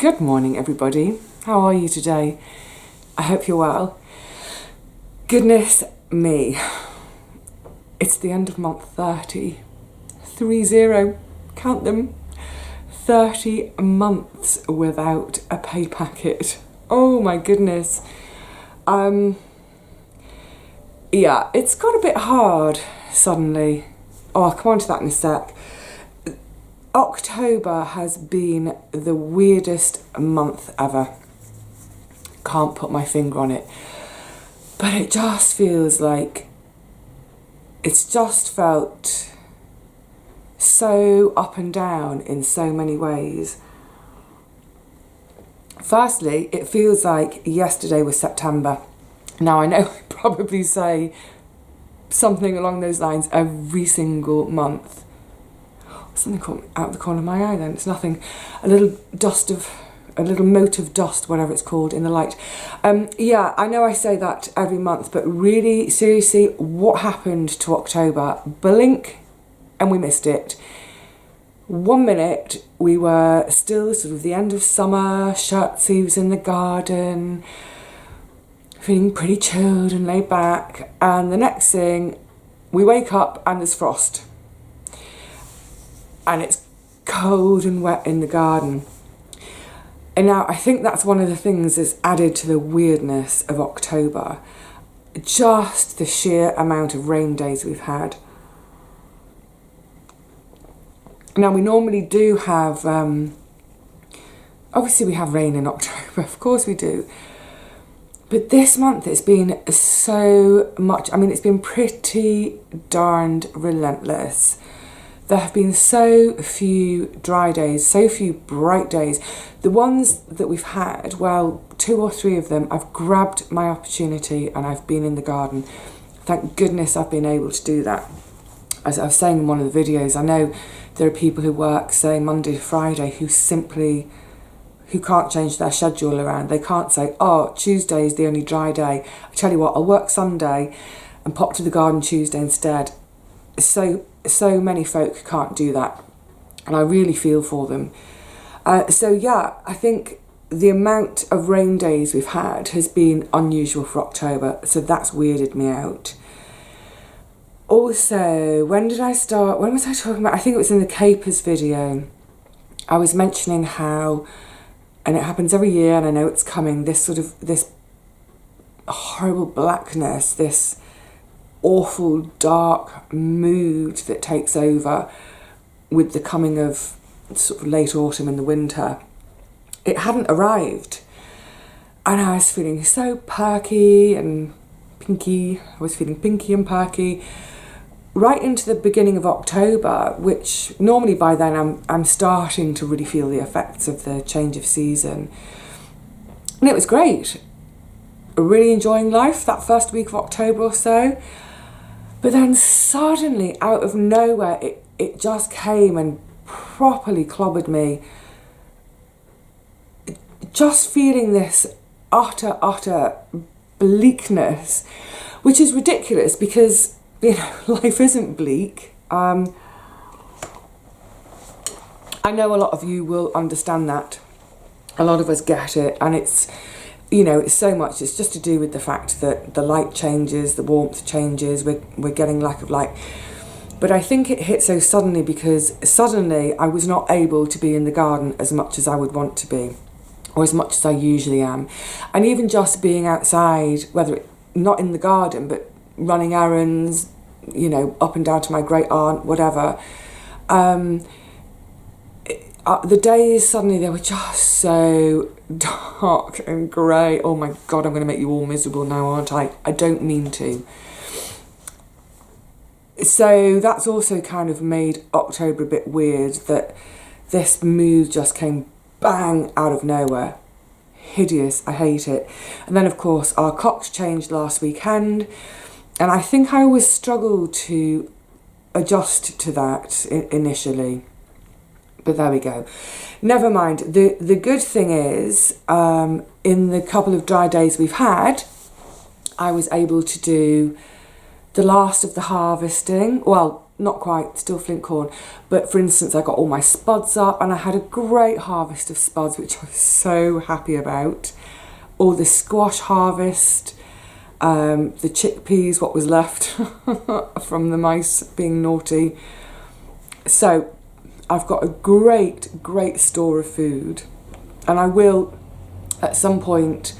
Good morning, everybody. How are you today? I hope you're well. Goodness me, it's the end of month 30. 30, count them. 30 months without a pay packet. Oh my goodness. Yeah, it's got a bit hard suddenly. Oh, I'll come on to that in a sec. October has been the weirdest month ever. Can't put my finger on it. But it just feels like it's just felt so up and down in so many ways. Firstly, it feels like yesterday was September. Now, I know I probably say something along those lines every single month. Something caught out the corner of my eye then, it's nothing. A little mote of dust, whatever it's called, in the light. Yeah, I know I say that every month, but really, seriously, what happened to October? Blink and we missed it. 1 minute, we were still sort of the end of summer, shirt sleeves in the garden, feeling pretty chilled and laid back, and the next thing, we wake up and there's frost. And it's cold and wet in the garden. And now I think that's one of the things that's added to the weirdness of October. Just the sheer amount of rain days we've had. Now we normally do have, obviously we have rain in October, of course we do. But this month it's been so much, I mean it's been pretty darned relentless. There have been so few dry days, so few bright days. The ones that we've had, well, 2 or 3 of them, I've grabbed my opportunity and I've been in the garden. Thank goodness I've been able to do that. As I was saying in one of the videos, I know there are people who work, say, Monday to Friday, who can't change their schedule around. They can't say, oh, Tuesday is the only dry day. I tell you what, I'll work Sunday and pop to the garden Tuesday instead. So many folk can't do that, and I really feel for them. So yeah, I think the amount of rain days we've had has been unusual for October, so that's weirded me out. Also, when was I talking about? I think it was in the Capers video. I was mentioning how, and it happens every year, and I know it's coming, this horrible blackness, this awful dark mood that takes over with the coming of sort of late autumn and the winter. It hadn't arrived, and I was feeling so perky and pinky. I was feeling pinky and perky right into the beginning of October, which normally by then I'm starting to really feel the effects of the change of season, and it was great. Really enjoying life that first week of October or so. But then suddenly, out of nowhere, it just came and properly clobbered me. Just feeling this utter bleakness, which is ridiculous because, you know, life isn't bleak. I know a lot of you will understand that. A lot of us get it, and it's, you know, it's so much, it's just to do with the fact that the light changes, the warmth changes, we're getting lack of light. But I think it hit so suddenly because suddenly I was not able to be in the garden as much as I would want to be, or as much as I usually am. And even just being outside, whether it, not in the garden, but running errands, you know, up and down to my great aunt, whatever. The days suddenly, they were just so dark and grey. Oh my God, I'm going to make you all miserable now, aren't I? I don't mean to. So that's also kind of made October a bit weird, that this mood just came bang out of nowhere. Hideous, I hate it. And then of course our clocks changed last weekend, and I think I always struggled to adjust to that initially. But there we go. Never mind. The good thing is, in the couple of dry days we've had, I was able to do the last of the harvesting. Well, not quite, still flint corn. But for instance, I got all my spuds up and I had a great harvest of spuds, which I was so happy about. All the squash harvest, the chickpeas, what was left from the mice being naughty. So I've got a great store of food, and I will at some point,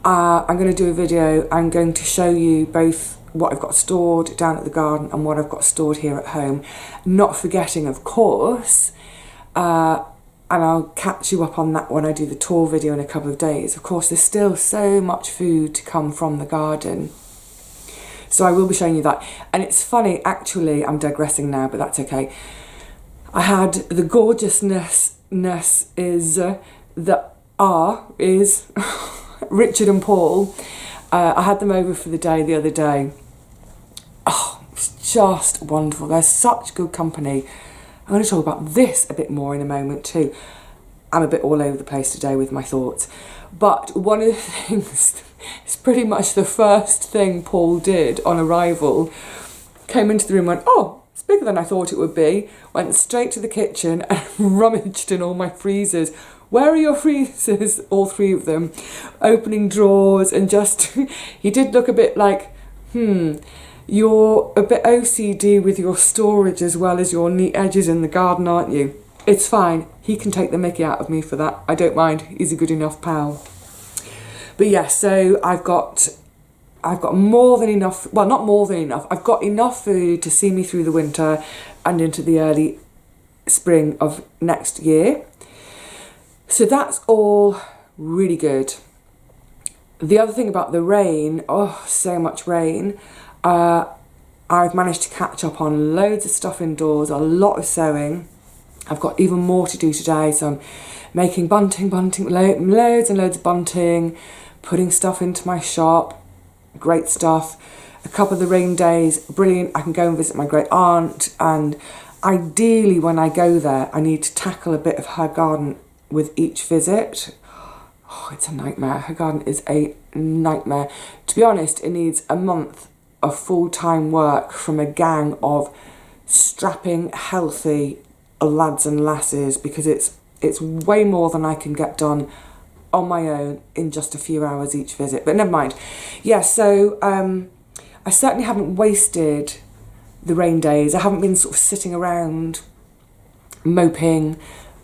I'm going to do a video. I'm going to show you both what I've got stored down at the garden and what I've got stored here at home, not forgetting, of course, and I'll catch you up on that when I do the tour video in a couple of days. Of course, there's still so much food to come from the garden, so I will be showing you that. And it's funny, actually, I'm digressing now, but that's okay. I had the gorgeousness is Richard and Paul. I had them over for the day the other day. Oh, it's just wonderful. They're such good company. I'm going to talk about this a bit more in a moment too. I'm a bit all over the place today with my thoughts. But one of the things, it's pretty much the first thing Paul did on arrival. Came into the room and went, oh, it's bigger than I thought it would be. Went straight to the kitchen and rummaged in all my freezers. Where are your freezers? All three of them. Opening drawers, and just, he did look a bit like, you're a bit OCD with your storage as well as your neat edges in the garden, aren't you? It's fine. He can take the mickey out of me for that. I don't mind. He's a good enough pal. But yeah, so I've got more than enough, well, not more than enough. I've got enough food to see me through the winter and into the early spring of next year. So that's all really good. The other thing about the rain, oh, so much rain. I've managed to catch up on loads of stuff indoors, a lot of sewing. I've got even more to do today, so I'm making bunting, loads and loads of bunting, putting stuff into my shop, great stuff. A couple of the rain days, brilliant. I can go and visit my great aunt, and ideally when I go there, I need to tackle a bit of her garden with each visit. Oh, it's a nightmare. Her garden is a nightmare. To be honest, it needs a month of full-time work from a gang of strapping, healthy lads and lasses, because it's way more than I can get done on my own in just a few hours each visit. But never mind. Yeah, so I certainly haven't wasted the rain days. I haven't been sort of sitting around moping.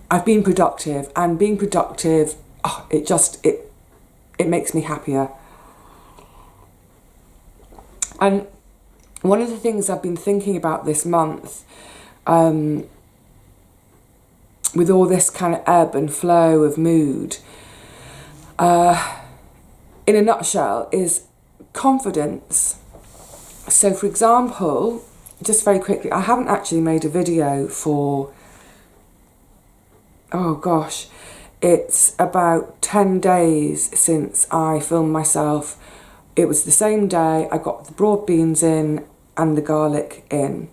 I've been productive, and being productive, oh, it makes me happier. And one of the things I've been thinking about this month, with all this kind of ebb and flow of mood, in a nutshell, is confidence. So for example, just very quickly, I haven't actually made a video for, oh gosh, it's about 10 days since I filmed myself. It was the same day I got the broad beans in and the garlic in.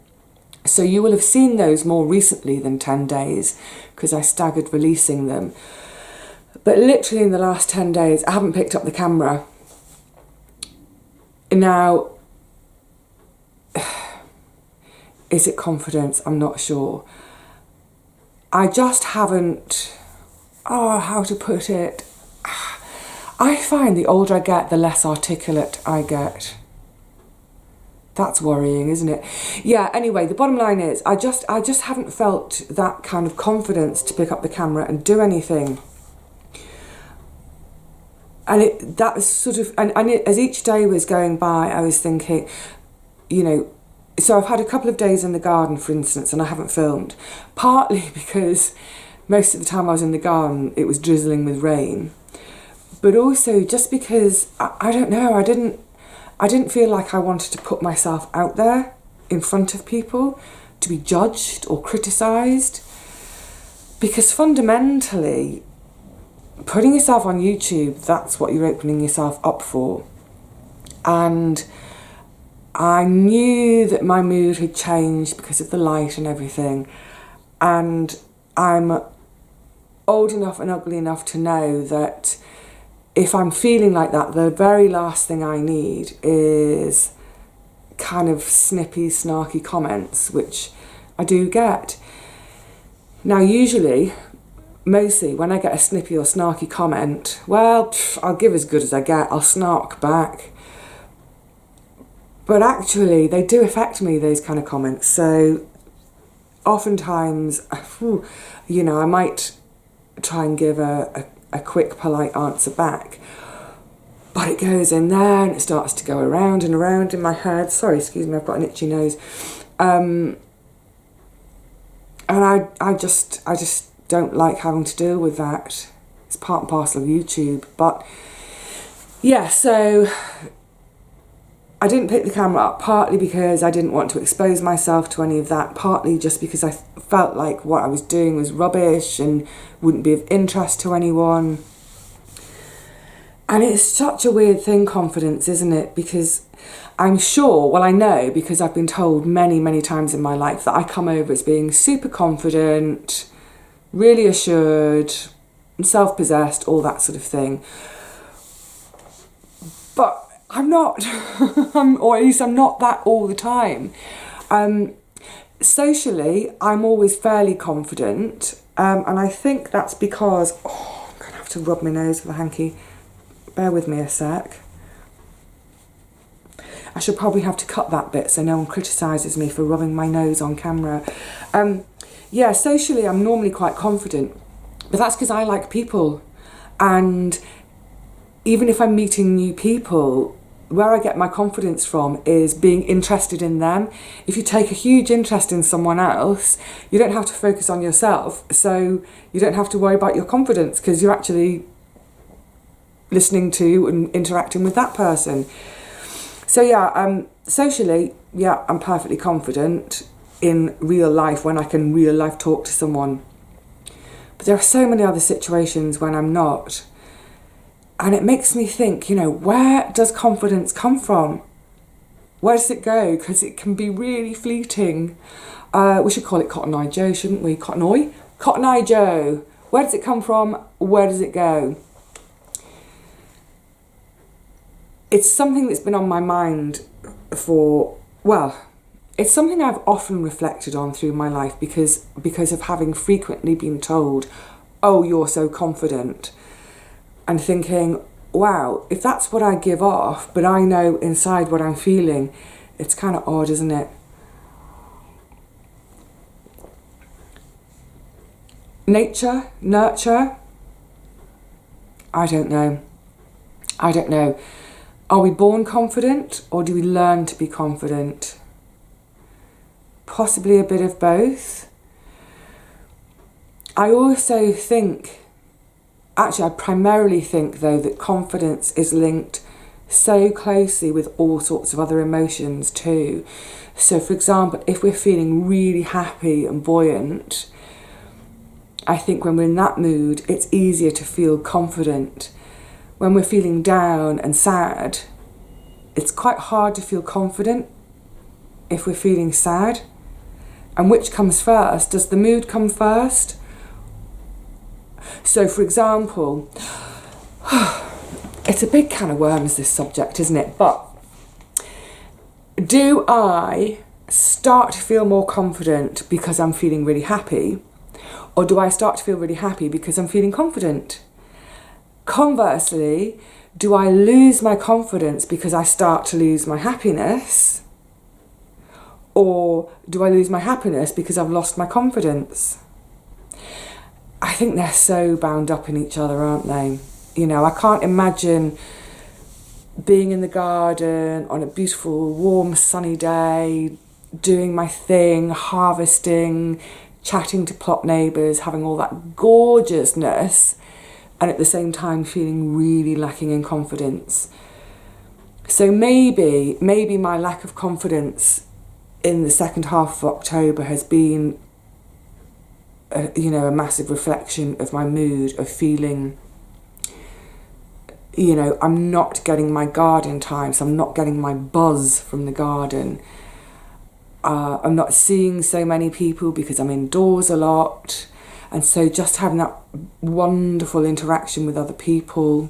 So you will have seen those more recently than 10 days because I staggered releasing them. But literally in the last 10 days, I haven't picked up the camera. Now, is it confidence? I'm not sure. I just haven't, how to put it? I find the older I get, the less articulate I get. That's worrying, isn't it? Yeah, anyway, the bottom line is I just haven't felt that kind of confidence to pick up the camera and do anything. And that was sort of, as each day was going by, I was thinking, so I've had a couple of days in the garden, for instance, and I haven't filmed. Partly because most of the time I was in the garden, it was drizzling with rain. But also just because, I don't know, I didn't feel like I wanted to put myself out there in front of people to be judged or criticised. Because fundamentally, putting yourself on YouTube, that's what you're opening yourself up for. And I knew that my mood had changed because of the light and everything. And I'm old enough and ugly enough to know that if I'm feeling like that, the very last thing I need is kind of snippy, snarky comments, which I do get. Now, mostly when I get a snippy or snarky comment, well, I'll give as good as I get, I'll snark back. But actually, they do affect me, those kind of comments. So oftentimes, you know, I might try and give a quick, polite answer back. But it goes in there and it starts to go around and around in my head. Sorry, excuse me, I've got an itchy nose. And I just don't like having to deal with that. It's part and parcel of YouTube. But yeah, so I didn't pick the camera up partly because I didn't want to expose myself to any of that, partly just because I felt like what I was doing was rubbish and wouldn't be of interest to anyone. And it's such a weird thing, confidence, isn't it? Because I'm sure, well, I know, because I've been told many, many times in my life that I come over as being super confident, really assured, self-possessed, all that sort of thing. But I'm not, or at least I'm not that all the time. Socially, I'm always fairly confident, and I think that's because, I'm going to have to rub my nose with a hanky. Bear with me a sec. I should probably have to cut that bit so no one criticises me for rubbing my nose on camera. Yeah, socially I'm normally quite confident, but that's because I like people. And even if I'm meeting new people, where I get my confidence from is being interested in them. If you take a huge interest in someone else, you don't have to focus on yourself, so you don't have to worry about your confidence because you're actually listening to and interacting with that person. So yeah, socially, yeah, I'm perfectly confident in real life when I can real life talk to someone. But there are so many other situations when I'm not. And it makes me think, you know, where does confidence come from? Where does it go? Because it can be really fleeting. We should call it Cotton Eye Joe, shouldn't we? Cotton Eye Joe. Where does it come from? Where does it go? It's something that's been on my mind it's something I've often reflected on through my life because of having frequently been told, oh, you're so confident, and thinking, wow, if that's what I give off, but I know inside what I'm feeling, it's kind of odd, isn't it? Nature, nurture, I don't know. Are we born confident or do we learn to be confident? Possibly a bit of both. I primarily think though that confidence is linked so closely with all sorts of other emotions too. So for example, if we're feeling really happy and buoyant, I think when we're in that mood, it's easier to feel confident. When we're feeling down and sad, it's quite hard to feel confident if we're feeling sad. And which comes first? Does the mood come first? So for example, it's a big can of worms, this subject, isn't it? But do I start to feel more confident because I'm feeling really happy? Or do I start to feel really happy because I'm feeling confident? Conversely, do I lose my confidence because I start to lose my happiness? Or do I lose my happiness because I've lost my confidence? I think they're so bound up in each other, aren't they? You know, I can't imagine being in the garden on a beautiful, warm, sunny day, doing my thing, harvesting, chatting to plot neighbours, having all that gorgeousness, and at the same time feeling really lacking in confidence. So maybe my lack of confidence in the second half of October has been a massive reflection of my mood, of feeling, I'm not getting my garden time, so I'm not getting my buzz from the garden. I'm not seeing so many people because I'm indoors a lot. And so just having that wonderful interaction with other people.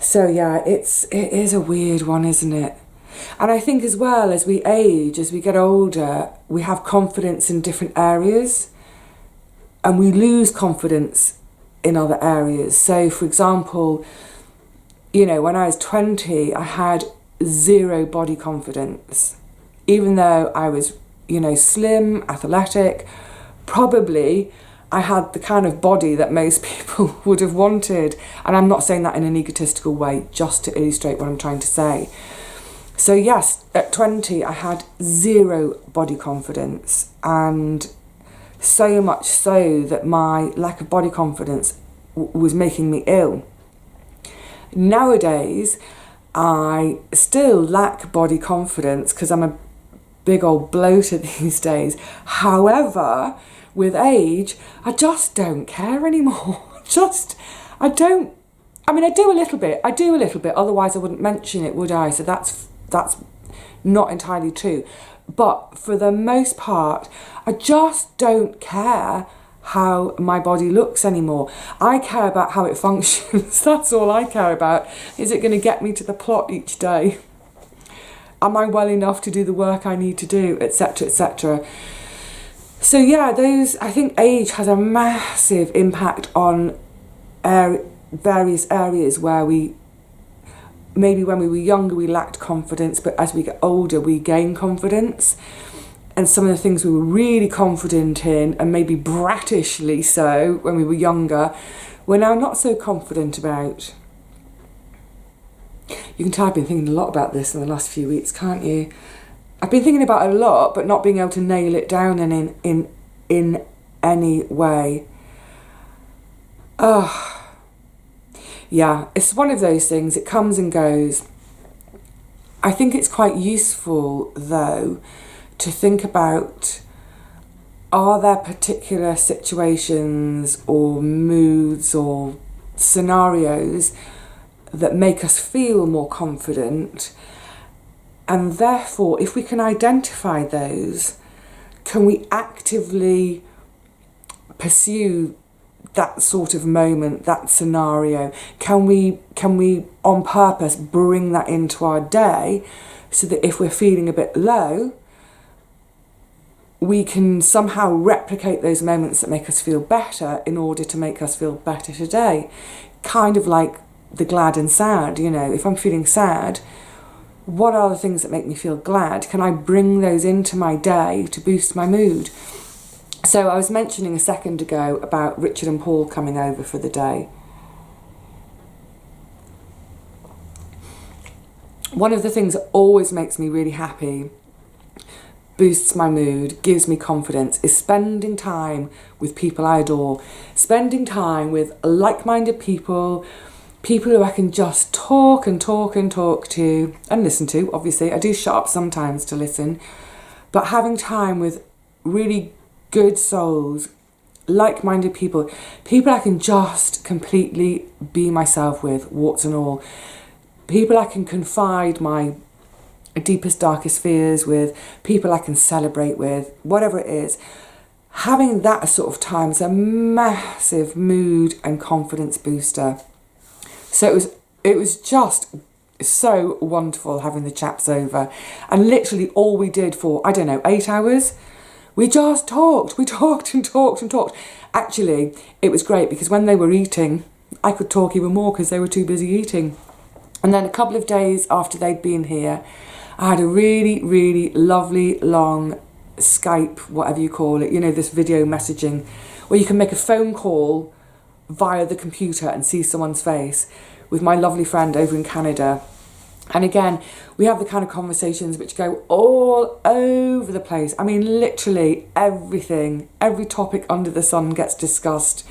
So yeah, it is a weird one, isn't it? And I think as well, as we age, as we get older, we have confidence in different areas and we lose confidence in other areas. So for example, you know, when I was 20, I had zero body confidence. Even though I was, you know, slim, athletic, probably I had the kind of body that most people would have wanted. And I'm not saying that in an egotistical way, just to illustrate what I'm trying to say. So yes, at 20, I had zero body confidence, and so much so that my lack of body confidence was making me ill. Nowadays, I still lack body confidence because I'm a big old bloater these days. However, with age, I just don't care anymore. I do a little bit, otherwise I wouldn't mention it, would I? So that's not entirely true. But for the most part, I just don't care how my body looks anymore. I care about how it functions. That's all I care about. Is it going to get me to the plot each day? Am I well enough to do the work I need to do, etc., etc.? So yeah, I think age has a massive impact on various areas where maybe when we were younger we lacked confidence, but as we get older we gain confidence. And some of the things we were really confident in, and maybe brattishly so when we were younger, we're now not so confident about. You can tell I've been thinking a lot about this in the last few weeks, can't you? I've been thinking about it a lot, but not being able to nail it down in any way. Yeah, it's one of those things. It comes and goes. I think it's quite useful, though, to think about, are there particular situations or moods or scenarios that make us feel more confident? And therefore, if we can identify those, can we actively pursue that sort of moment, that scenario? Can we on purpose bring that into our day so that if we're feeling a bit low, we can somehow replicate those moments that make us feel better in order to make us feel better today? Kind of like the glad and sad, you know, if I'm feeling sad, what are the things that make me feel glad? Can I bring those into my day to boost my mood? So I was mentioning a second ago about Richard and Paul coming over for the day. One of the things that always makes me really happy, boosts my mood, gives me confidence, is spending time with people I adore, spending time with like-minded people who I can just talk and talk and talk to and listen to. Obviously, I do shut up sometimes to listen, but having time with really good souls, like-minded people I can just completely be myself with, warts and all, people I can confide my deepest, darkest fears with, people I can celebrate with, whatever it is. Having that sort of time is a massive mood and confidence booster. So it was just so wonderful having the chaps over, and literally all we did for, 8 hours, we just talked. We talked and talked and talked. Actually, it was great because when they were eating, I could talk even more because they were too busy eating. And then a couple of days after they'd been here, I had a really, really lovely long Skype, whatever you call it, you know, this video messaging where you can make a phone call via the computer and see someone's face, with my lovely friend over in Canada. And again, we have the kind of conversations which go all over the place. I mean, literally everything, every topic under the sun gets discussed.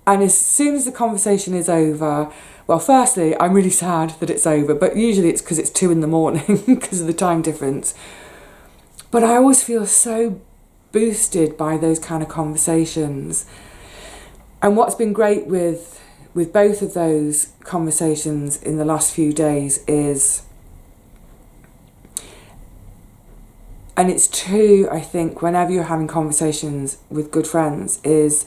And as soon as the conversation is over, well, firstly, I'm really sad that it's over, but usually it's because it's 2 a.m. because of the time difference. But I always feel so boosted by those kind of conversations. And what's been great with both of those conversations in the last few days is, and it's true, I think, whenever you're having conversations with good friends, is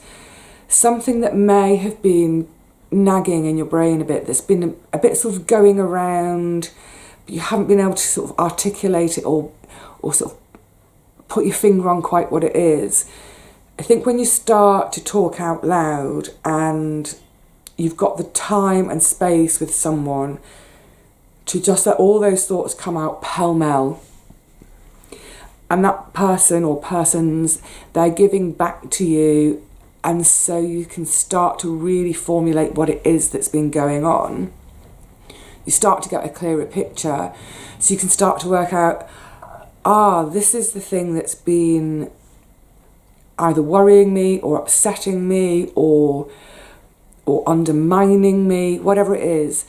something that may have been nagging in your brain a bit, that's been a bit sort of going around, you haven't been able to sort of articulate it or sort of put your finger on quite what it is. I think when you start to talk out loud and you've got the time and space with someone to just let all those thoughts come out pell-mell, and that person or persons, they're giving back to you, and so you can start to really formulate what it is that's been going on. You start to get a clearer picture, so you can start to work out, this is the thing that's been either worrying me or upsetting me or undermining me, whatever it is.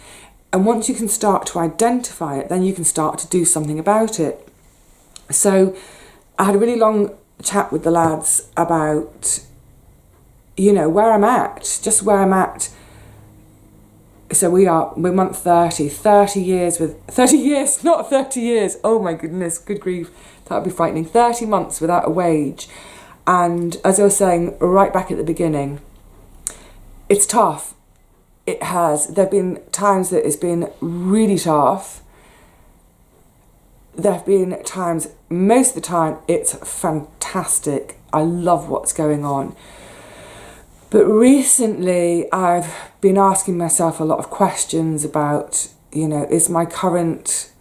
And once you can start to identify it, then you can start to do something about it. So I had a really long chat with the lads about, where I'm at, just where I'm at. So we're month 30 years, not 30 years. Oh my goodness, good grief. That would be frightening. 30 months without a wage. And as I was saying right back at the beginning, it's tough. It has. There have been times that it's been really tough. There have been times, most of the time, it's fantastic. I love what's going on. But recently, I've been asking myself a lot of questions about, is my current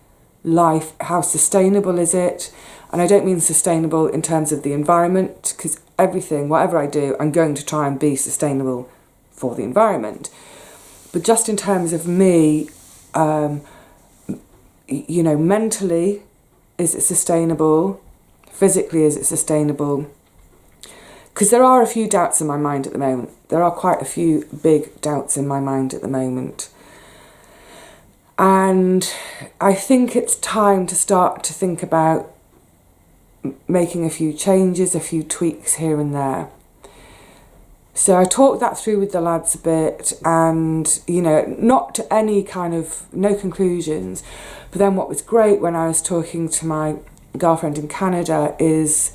life, how sustainable is it? And I don't mean sustainable in terms of the environment, because everything, whatever I do, I'm going to try and be sustainable for the environment. But just in terms of me, mentally, is it sustainable? Physically, is it sustainable? Because there are a few doubts in my mind at the moment. There are quite a few big doubts in my mind at the moment. And I think it's time to start to think about making a few changes, a few tweaks here and there. So I talked that through with the lads a bit, and, not to any kind of, no conclusions. But then what was great when I was talking to my girlfriend in Canada is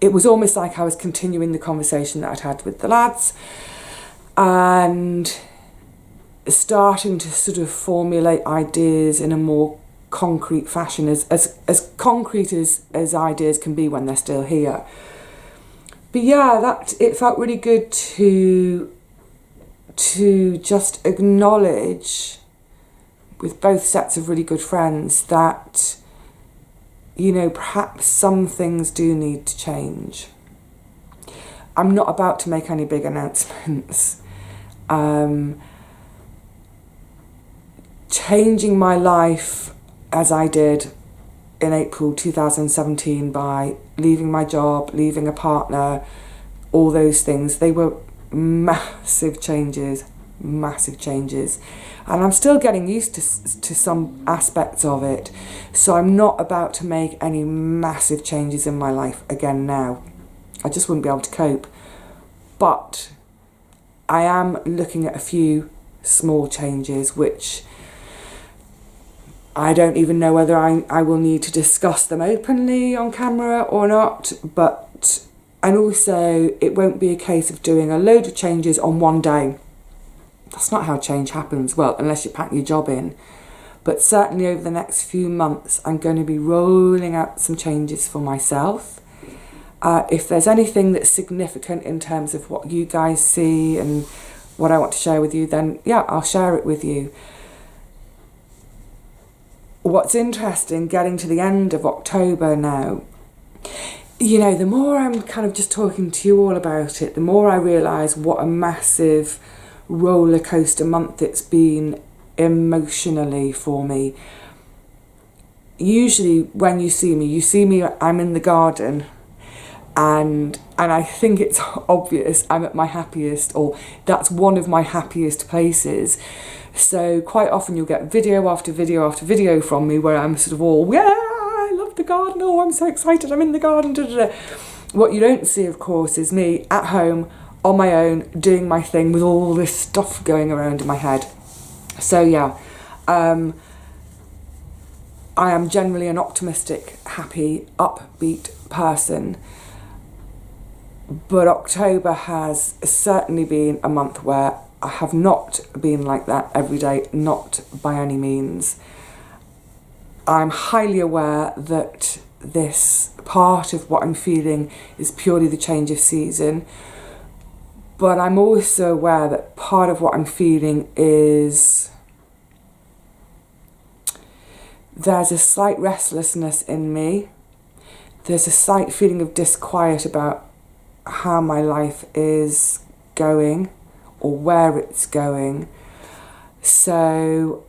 it was almost like I was continuing the conversation that I'd had with the lads and starting to sort of formulate ideas in a more concrete fashion, as concrete as ideas can be when they're still here. But yeah, it felt really good to just acknowledge with both sets of really good friends that, perhaps some things do need to change. I'm not about to make any big announcements. Changing my life as I did in April 2017 by leaving my job, leaving a partner, all those things, they were massive changes. And I'm still getting used to some aspects of it. So I'm not about to make any massive changes in my life again now. I just wouldn't be able to cope. But I am looking at a few small changes, which I don't even know whether I will need to discuss them openly on camera or not. And also, it won't be a case of doing a load of changes on one day. That's not how change happens, well, unless you pack your job in. But certainly over the next few months, I'm going to be rolling out some changes for myself. If there's anything that's significant in terms of what you guys see and what I want to share with you, then yeah, I'll share it with you. What's interesting, getting to the end of October now, the more I'm kind of just talking to you all about it, the more I realise what a massive roller coaster month it's been emotionally for me. Usually when you see me, I'm in the garden, and I think it's obvious I'm at my happiest, or that's one of my happiest places. So quite often you'll get video after video after video from me where I'm sort of all, yeah, I love the garden, oh, I'm so excited, I'm in the garden, da, da, da. What you don't see, of course, is me at home on my own doing my thing with all this stuff going around in my head. So yeah, I am generally an optimistic, happy, upbeat person. But October has certainly been a month where I have not been like that every day, not by any means. I'm highly aware that this part of what I'm feeling is purely the change of season, but I'm also aware that part of what I'm feeling is there's a slight restlessness in me. There's a slight feeling of disquiet about how my life is going or where it's going. So,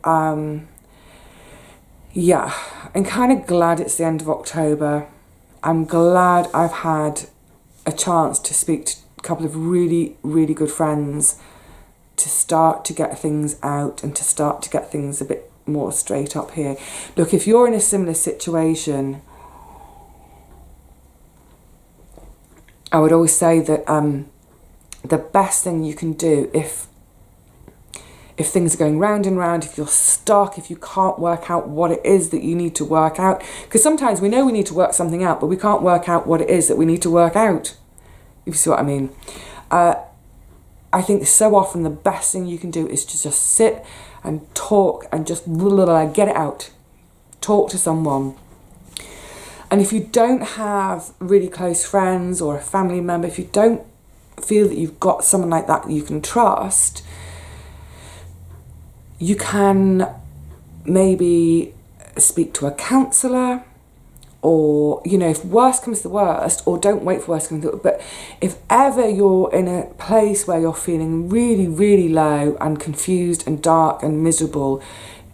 yeah, I'm kind of glad it's the end of October. I'm glad I've had a chance to speak to a couple of really, really good friends to start to get things out and to start to get things a bit more straight up here. Look, if you're in a similar situation, I would always say that the best thing you can do if things are going round and round, if you're stuck, if you can't work out what it is that you need to work out, because sometimes we know we need to work something out, but we can't work out what it is that we need to work out, if you see what I mean. I think so often the best thing you can do is to just sit and talk and just get it out. Talk to someone. And if you don't have really close friends or a family member, if you don't feel that you've got someone like that you can trust, you can maybe speak to a counsellor, or, you know, if worst comes to worst, or don't wait for worst to come to worst, but if ever you're in a place where you're feeling really, really low and confused and dark and miserable,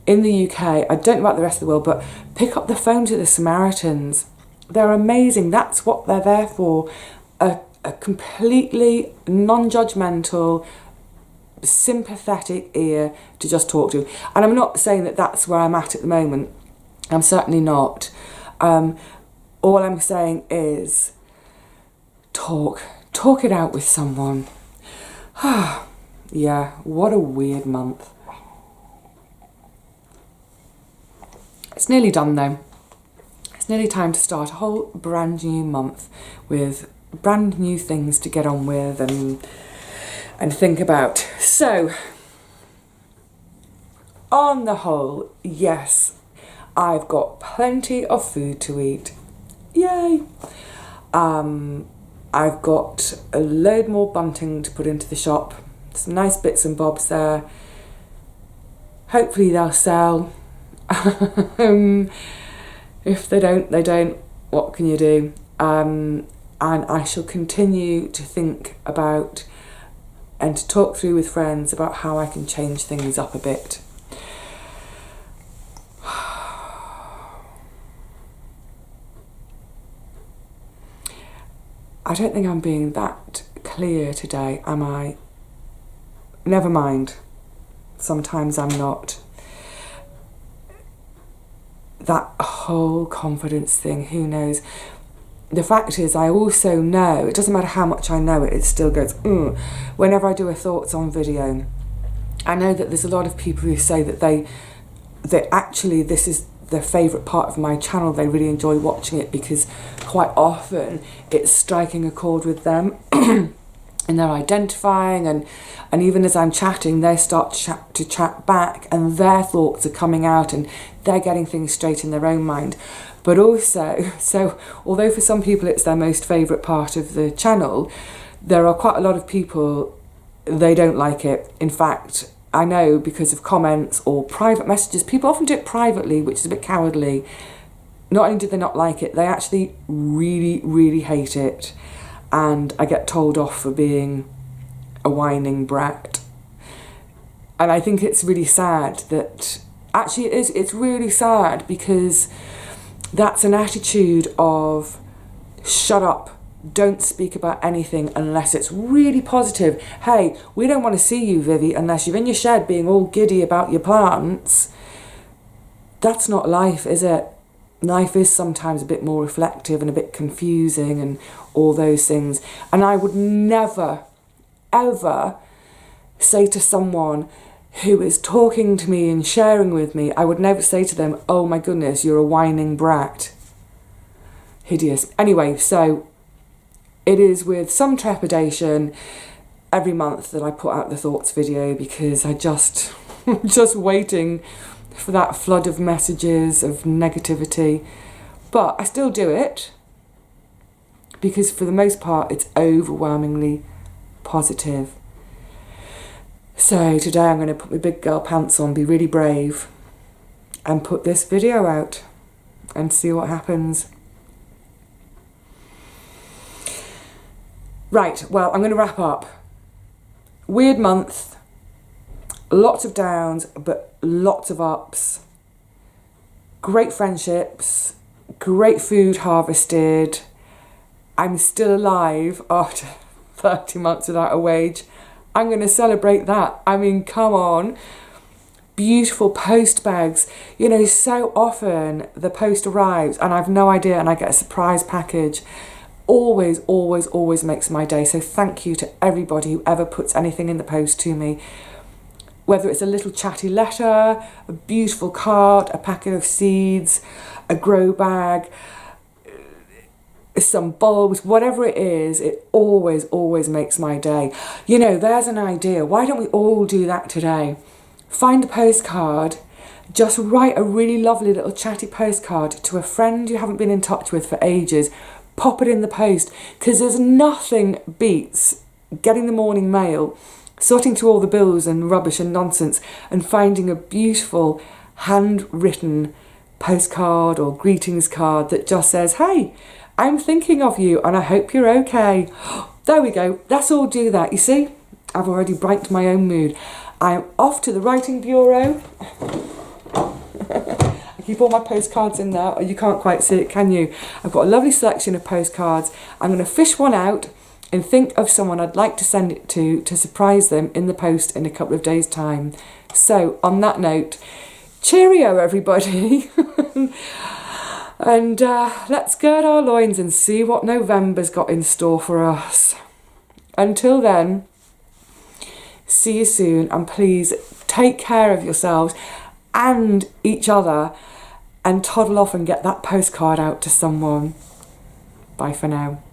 in the UK, I don't know about the rest of the world, but pick up the phone to the Samaritans. They're amazing. That's what they're there for. A completely non-judgmental, sympathetic ear to just talk to. And I'm not saying that that's where I'm at the moment. I'm certainly not. All I'm saying is talk it out with someone. Yeah, what a weird month. It's nearly done though. It's nearly time to start a whole brand new month with brand new things to get on with and think about. So, on the whole, yes, I've got plenty of food to eat. Yay! I've got a load more bunting to put into the shop. Some nice bits and bobs there. Hopefully they'll sell. If they don't, they don't. What can you do? And I shall continue to think about and to talk through with friends about how I can change things up a bit. I don't think I'm being that clear today, am I? Never mind. Sometimes I'm not. That whole confidence thing, who knows? The fact is, I also know, it doesn't matter how much I know it, it still goes, whenever I do a thoughts on video. I know that there's a lot of people who say that they actually, this is their favourite part of my channel. They really enjoy watching it because quite often it's striking a chord with them and they're identifying, and even as I'm chatting, they start to chat back and their thoughts are coming out and they're getting things straight in their own mind. But also, so although for some people it's their most favourite part of the channel, there are quite a lot of people, they don't like it. In fact, I know because of comments or private messages, people often do it privately, which is a bit cowardly. Not only do they not like it, they actually really, really hate it. And I get told off for being a whining brat. And I think it's really sad that, actually it is, it's really sad because that's an attitude of shut up, don't speak about anything unless it's really positive. Hey, we don't want to see you, Vivi, unless you're in your shed being all giddy about your plants. That's not life, is it? Life is sometimes a bit more reflective and a bit confusing and all those things. And I would never, ever say to someone who is talking to me and sharing with me, I would never say to them, oh my goodness, you're a whining brat. Hideous. Anyway, so it is with some trepidation every month that I put out the thoughts video because I just waiting for that flood of messages of negativity, but I still do it because for the most part it's overwhelmingly positive. So today I'm going to put my big girl pants on, be really brave, and put this video out and see what happens. Right, well, I'm going to wrap up. Weird month, lots of downs, but lots of ups. Great friendships, great food harvested. I'm still alive after 30 months without a wage. I'm going to celebrate that. I mean, come on. Beautiful post bags. You know, so often the post arrives and I've no idea and I get a surprise package. Always, always, always makes my day. So thank you to everybody who ever puts anything in the post to me. Whether it's a little chatty letter, a beautiful card, a packet of seeds, a grow bag, some bulbs, whatever it is, it always, always makes my day. You know, there's an idea. Why don't we all do that today? Find a postcard, just write a really lovely little chatty postcard to a friend you haven't been in touch with for ages. Pop it in the post, because there's nothing beats getting the morning mail, sorting through all the bills and rubbish and nonsense, and finding a beautiful handwritten postcard or greetings card that just says, hey, I'm thinking of you and I hope you're okay. There we go. Let's all do that. You see, I've already brightened my own mood. I'm off to the writing bureau. I keep all my postcards in there. You can't quite see it, can you? I've got a lovely selection of postcards. I'm going to fish one out and think of someone I'd like to send it to surprise them in the post in a couple of days' time. So, on that note, cheerio, everybody. And let's gird our loins and see what November's got in store for us. Until then, see you soon, and please take care of yourselves and each other and toddle off and get that postcard out to someone. Bye for now.